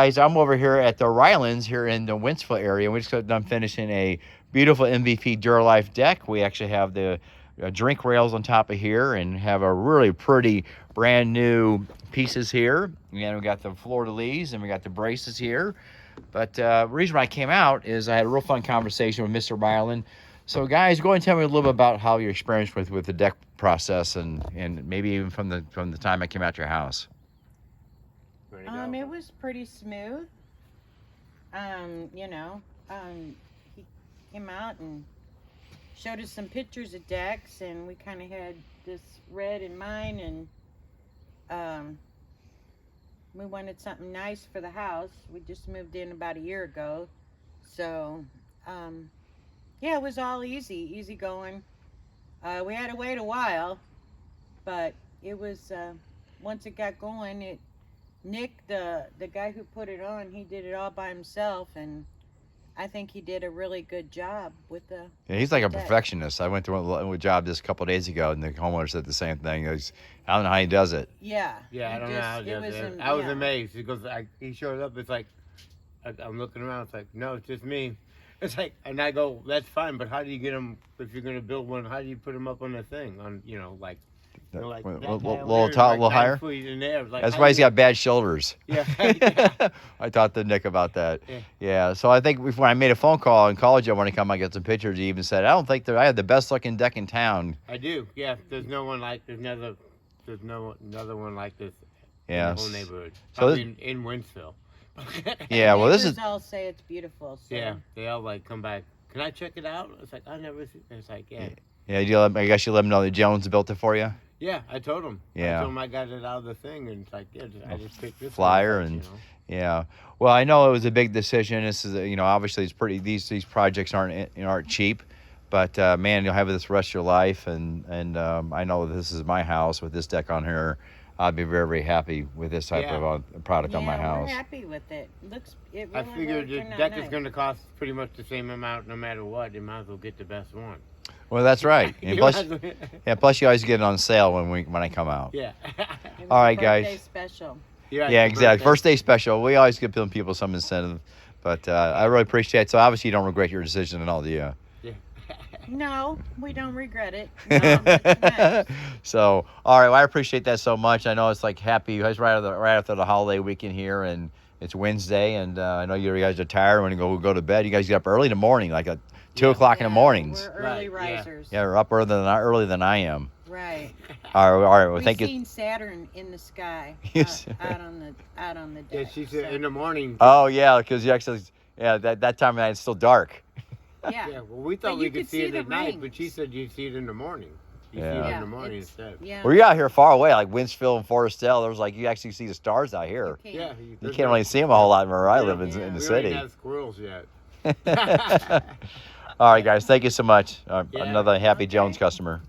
Guys, I'm over here at the Rylands here in the Wentzville area. We just got done finishing a beautiful MVP Duralife deck. We actually have the drink rails on top of here and have a really pretty brand new pieces here. And we got the fleur-de-lis and we got the braces here. But the reason why I came out is I had a real fun conversation with Mr. Ryland. So guys, go ahead and tell me a little bit about how your experience with the deck process and maybe even from the time I came out to your house. It was pretty smooth. He came out and showed us some pictures of decks, and we kind of had this red in mind, and we wanted something nice for the house. We just moved in about a year ago, so yeah, it was all easy going. We had to wait a while, but it was once it got going, Nick, the guy who put it on, he did it all by himself, and I think he did a really good job with the. Yeah, he's like a perfectionist. I went through a job just a couple of days ago, and the homeowner said the same thing. I don't know how he does it. Yeah. Yeah, I don't know how he does it. I was amazed because he showed up. It's like I'm looking around. It's like, no, it's just me. It's like, and I go, that's fine, but how do you get them? If you're gonna build one, how do you put them up on the thing? On like. Little higher. That's why he's got bad shoulders. Yeah. I talked to Nick about that. Yeah. So I think when I made a phone call and called you, I want to come and get some pictures. He even said, "I don't think I have the best looking deck in town." I do. Yeah. There's no one like. There's no another one like this. Yeah. In the whole neighborhood. So in Wentzville. Yeah. Well, this is. All say it's beautiful. So. Yeah. They all like come back. Can I check it out? It's like I never. It's like yeah. Yeah. I guess you let him know that Jones built it for you. Yeah, I told him. Yeah. I told him I got it out of the thing, and it's like, yeah, I just picked this flyer, and yeah. Well, I know it was a big decision. This is, obviously it's pretty. These projects aren't cheap, but man, you'll have this the rest of your life, and I know this is my house with this deck on here. I'd be very, very happy with this type of product on my house. We're happy with it. It really I figured the deck is going to cost pretty much the same amount no matter what. You might as well get the best one. Well, that's right. And plus you always get it on sale when I come out. Yeah. All right, guys. Birthday special. Yeah, exactly. First day special. We always give people some incentive, but I really appreciate it. So obviously you don't regret your decision at all, do you? Yeah. No, we don't regret it. No, so, all right. Well, I appreciate that so much. I know it's like happy. It's right after the holiday weekend here, and it's Wednesday, and I know you guys are tired when you go to bed. You guys get up early in the morning, like 2 o'clock in the mornings. We're early risers. Yeah, we're up earlier than I am. Right. All right. Well, thank you. We've seen Saturn in the sky out on the deck. Yeah, she said in the morning. Oh yeah, because you actually that time of night it's still dark. Yeah. Yeah. Well, we thought we could see it at night, but she said you see it in the morning. You see it in the morning instead. Yeah. Well, you're out here far away, like Wentzville and Forestville. There was you actually see the stars out here. Yeah. You can't really see them a whole lot where I live in the city. We don't have squirrels yet. All right, guys. Thank you so much. Another happy Jones customer.